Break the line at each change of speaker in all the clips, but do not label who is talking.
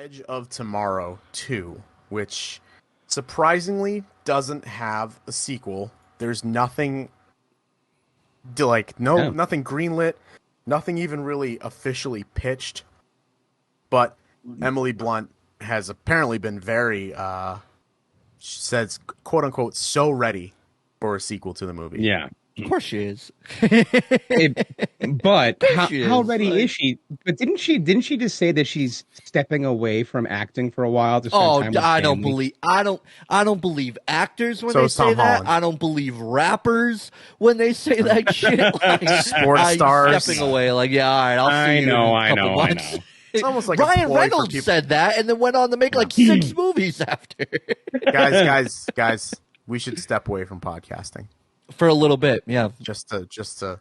Edge of Tomorrow 2, which surprisingly doesn't have a sequel. There's nothing nothing greenlit, nothing even really officially pitched. But Emily Blunt has apparently been very she says quote unquote so ready for a sequel to the movie.
Yeah.
Of course she is.
But how ready is she? But didn't she just say that she's stepping away from acting for a while to spend time with
I don't
family?
I don't believe actors when
So
they
is Tom
say that.
Holland.
I don't believe rappers when they say that shit. Like,
Sports stars.
stepping away. Like, yeah, all right, I'll see you in a couple months.
It's almost like a
Ryan
ploy for
Reynolds
people.
said that and then went on to make like 6 movies after.
guys, we should step away from podcasting
For a little bit, yeah.
just to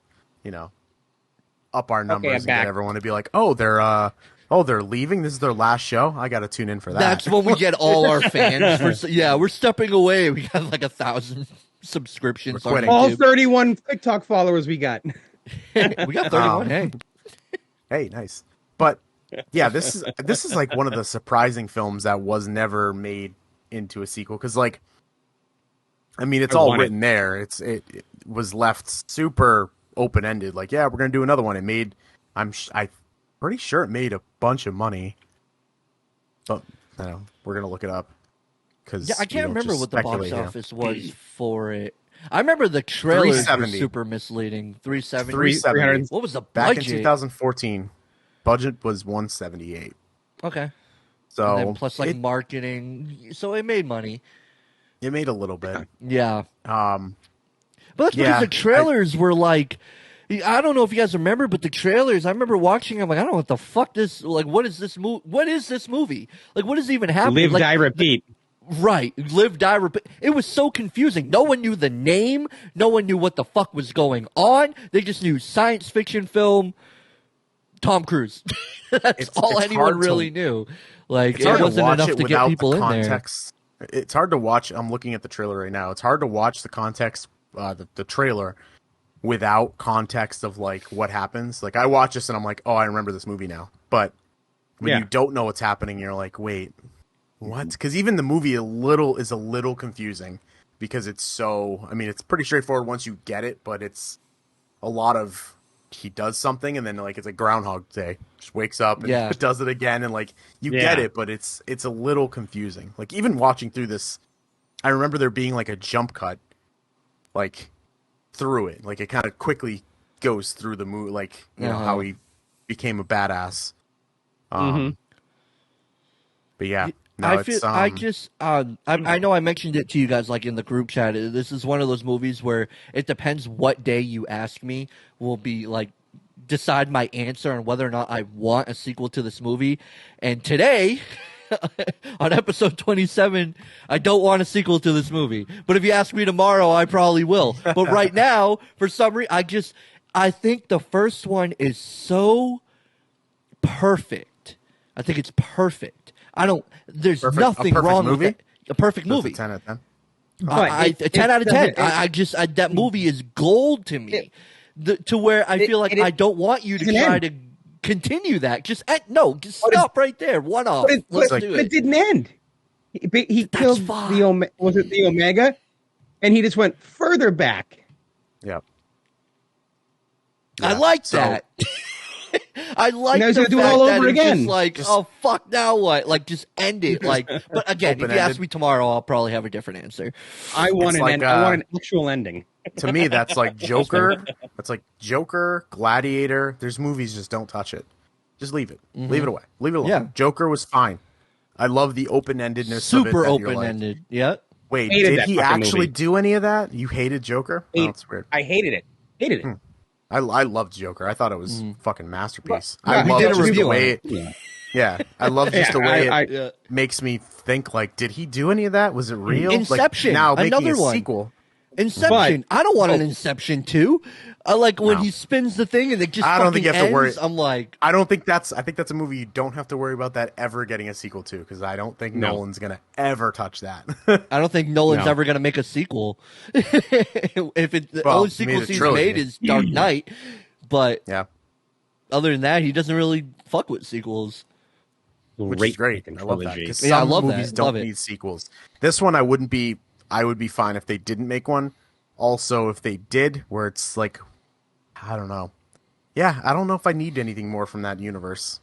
up our numbers
I'm
and
back.
get everyone to be like, they're leaving. This is their last show. I got to tune in for that.
That's when we get all our fans. We're stepping away. We got like 1,000 subscriptions on
quitting.
All
YouTube.
31 TikTok followers we got.
We got 31.
Hey, nice. But yeah, this is like one of the surprising films that was never made into a sequel because, like, I mean, it's all written there. It was left super open ended. Like, yeah, we're gonna do another one. It made I'm pretty sure it made a bunch of money, but I don't know, we're gonna look it up because
I can't remember what the box
here.
office was for it. I remember the trailers were
370.
super misleading. 370.
370.
What was the
Back
budget?
in 2014, budget was 178.
Okay.
So
And then plus like marketing, so it made money.
it made a little bit.
Yeah.
But
But that's because the trailers were like, I don't know if you guys remember, but the trailers, I remember watching. I'm like, I don't know what the fuck this. Like, what is this movie? What is this movie? Like, what is even happening?
Live,
like,
die, repeat.
Right, live, die, repeat. It was so confusing. No one knew the name. No one knew what the fuck was going on. They just knew science fiction film. Tom Cruise. That's all anyone really knew. Like, it wasn't enough to get people in there.
It's hard to watch. I'm looking at the trailer right now. It's hard to watch the context, the trailer, without context of like what happens. Like I watch this and I'm like, oh, I remember this movie now. But when you don't know what's happening, you're like, wait, what? Because even the movie is a little confusing because it's so. I mean, it's pretty straightforward once you get it, but it's a lot of he does something and then like it's a Groundhog Day, just wakes up and does it again, and like you get it, but it's a little confusing. Like even watching through this, I remember there being like a jump cut, like through it, like it kind of quickly goes through the movie, like you know how he became a badass. But yeah. No,
I know I mentioned it to you guys like in the group chat. This is one of those movies where it depends what day you ask me will be like decide my answer on whether or not I want a sequel to this movie. And today on episode 27, I don't want a sequel to this movie. But if you ask me tomorrow, I probably will. But right now, for some reason, I think the first one is so perfect. I think it's perfect. There's nothing wrong with it. A perfect movie.
10 out of 10.
10 out of 10. That movie is gold to me. To where I feel like I don't want you to try to continue that. Just stop right there. One off. Let's do it.
It didn't end. He killed the Omega, and he just went further back.
Yep.
I like that. I like the fact
do it all
that
over
it's
again.
just like, oh fuck, now what? Like, just end it. Like, but again, if you ask me tomorrow, I'll probably have a different answer.
I want an actual ending.
To me, that's like Joker. That's like Joker, Gladiator. There's movies, just don't touch it. Just leave it. Leave it away. Leave it alone.
Yeah.
Joker was fine. I love the open-endedness.
Super
of it.
open-ended. Like, yeah.
Wait, did he actually do any of that? You hated Joker? Oh, that's weird.
I hated it. Hated it.
I loved Joker. I thought it was fucking masterpiece.
I love just the way
I love just the way it makes me think. Like, did he do any of that? Was it real?
Inception,
like, now making
another
a
one.
Sequel.
Inception. I don't want an Inception 2. I like when he spins the thing and it just I don't think you have to worry. I'm like,
I think that's a movie you don't have to worry about that ever getting a sequel to, because I don't think Nolan's gonna ever touch that.
I don't think Nolan's ever gonna make a sequel. The only sequel he's made is Dark Knight, but other than that, he doesn't really fuck with sequels.
which is great.
fucking
I love that
trilogy.
because
Yeah, I
some
love
movies
that.
don't
Love it.
need sequels. This one, I would be fine if they didn't make one. Also, if they did, where it's like, I don't know. Yeah, I don't know if I need anything more from that universe.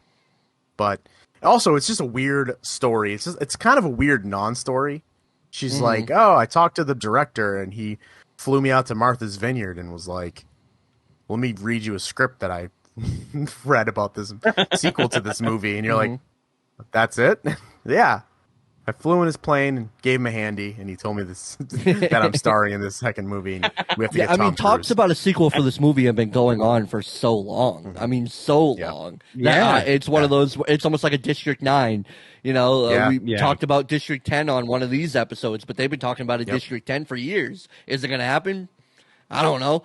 But also, it's just a weird story. It's kind of a weird non-story. She's like, oh, I talked to the director, and he flew me out to Martha's Vineyard and was like, let me read you a script that I read about this sequel to this movie. And you're like, that's it? Yeah. I flew in his plane and gave him a handy, and he told me this that I'm starring in this second movie. And we have to get
I
Tom
mean, talks
Cruise.
about a sequel for this movie have been going on for so long. I mean, so long.
Yeah.
It's one of those. It's almost like a District 9. You know,
Yeah.
we talked about District 10 on one of these episodes, but they've been talking about a District 10 for years. Is it going to happen? I don't know.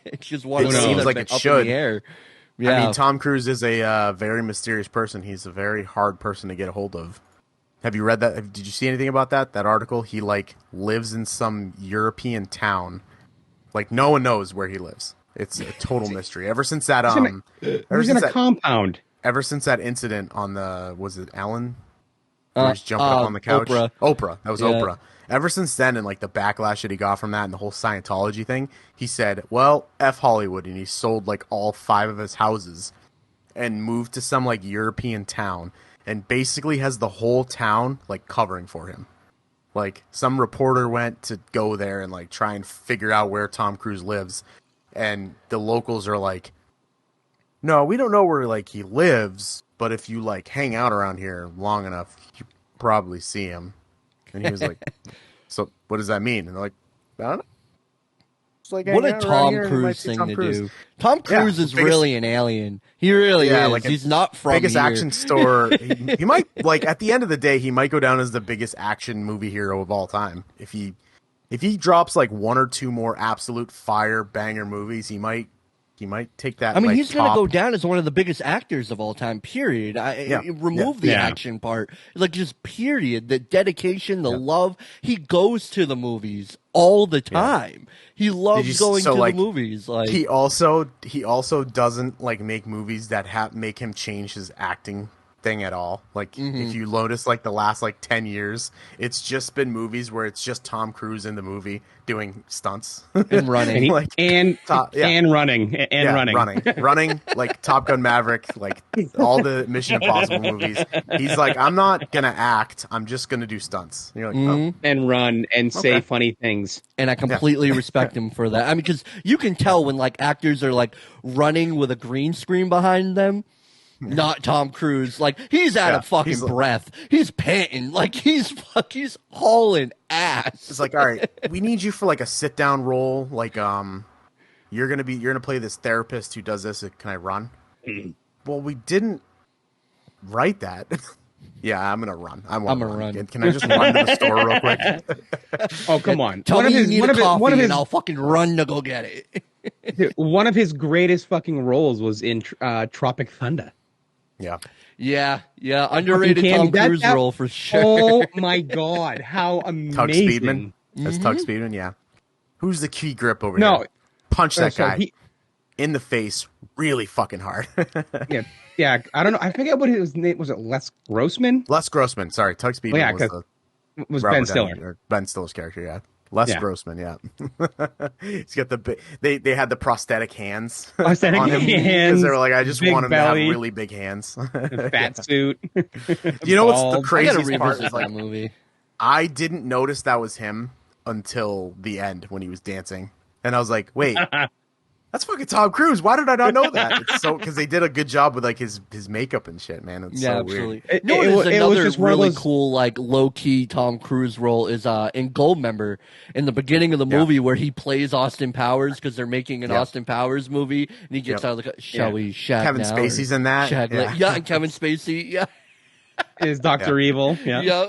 It's just one
It
of those
seems
that's
like
been
it
up
should.
in the air. Yeah.
I mean, Tom Cruise is a very mysterious person. He's a very hard person to get a hold of. Have you read that? Did you see anything about that article? He like lives in some European town. Like no one knows where he lives. It's a total mystery. Ever since that
He's in a compound.
ever since that incident on the was it Ellen? Where he's jumping up on the couch.
Oprah.
That was
Yeah.
Oprah. Ever since then, and like the backlash that he got from that and the whole Scientology thing, he said, "Well, F Hollywood," and he sold like all 5 of his houses and moved to some like European town. And basically has the whole town like covering for him. Like some reporter went to go there and like try and figure out where Tom Cruise lives, and the locals are like, "No, we don't know where like he lives, but if you like hang out around here long enough, you probably see him." And he was like, "So what does that mean?" And they're like, "I don't know." It's like
What a
hanging out around
Tom
here and you might
Cruise
see
thing
Tom
to
Cruise.
do. Tom Cruise is really an alien. He really is.
Like
He's not from
biggest
here.
action store. He might like at the end of the day, he might go down as the biggest action movie hero of all time. If he drops like 1 or 2 more absolute fire banger movies, he might take that.
I mean,
like,
he's going to
top-
go down as one of the biggest actors of all time, period. Remove the action part. Like, just period. The dedication, the love. He goes to the movies all the time. He loves going to the movies. Like
he also doesn't like make movies that make him change his acting thing at all. Like if you notice like the last like 10 years, it's just been movies where it's just Tom Cruise in the movie doing stunts
and running.
and
running like Top Gun Maverick, like all the Mission Impossible movies. He's like, I'm not gonna act, I'm just gonna do stunts. And you're like,
and run and say funny things.
And I completely respect him for that. I mean, because you can tell when like actors are like running with a green screen behind them. Not Tom Cruise. Like he's out of fucking breath. He's panting. Like he's hauling ass.
It's like, all right, we need you for like a sit down role. Like you're gonna play this therapist who does this. Can I run? Well, we didn't write that. Yeah, I'm gonna run. I'm gonna run. Can I just run to the store real quick?
Oh, come on.
Tell me you need a coffee and I'll fucking run to go get it.
One of his greatest fucking roles was in Tropic Thunder.
Yeah. Underrated Tom Cruise role for sure.
Oh my god, how amazing!
Tug Speedman. That's Tug Speedman. Yeah. Who's the key grip over here? Punch that guy in the face really fucking hard.
Yeah. I don't know. I forget what his name was. It Les Grossman?
Les Grossman. Sorry, Tug Speedman
was
Robert
Ben Stiller.
or Ben Stiller's character. Yeah. Les Grossman, he's got they had the prosthetic hands on him because they were like, I just want him to have really big hands,
fat suit.
You know what's the craziest
I
part? Is
that movie.
I didn't notice that was him until the end when he was dancing, and I was like, wait. That's fucking Tom Cruise. Why did I not know that? It's so because they did a good job with like his makeup and shit, man. It's so
absolutely.
weird.
Another really cool, like low key Tom Cruise role is in Goldmember in the beginning of the movie where he plays Austin Powers because they're making an Austin Powers movie and he gets out of the shall we shag
Kevin
now?
Spacey's in that.
And Kevin Spacey.
Is Dr. Evil. Yeah.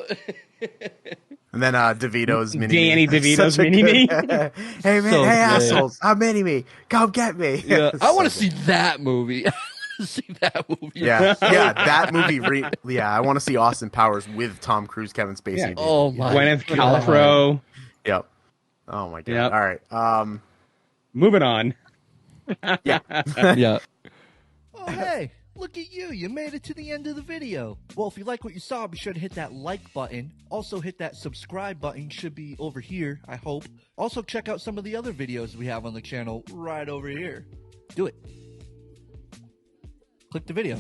And then DeVito's mini
Danny DeVito's mini me.
Hey man, hey assholes, I'm mini me. Come get me.
Yeah. I want to see that movie.
Yeah, that movie. I want to see Austin Powers with Tom Cruise, Kevin Spacey.
Yeah.
Oh my
Gwyneth Paltrow.
Yep. Oh my god.
Yep.
All right.
Moving on.
Yeah.
Yeah. Oh hey, Look at you. You made it to the end of the video. Well, if you like what you saw, be sure to hit that like button. Also hit that subscribe button. Should be over here, I hope. Also check out some of the other videos we have on the channel right over here. Do it. Click the video.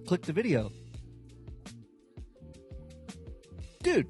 Click the video. Dude.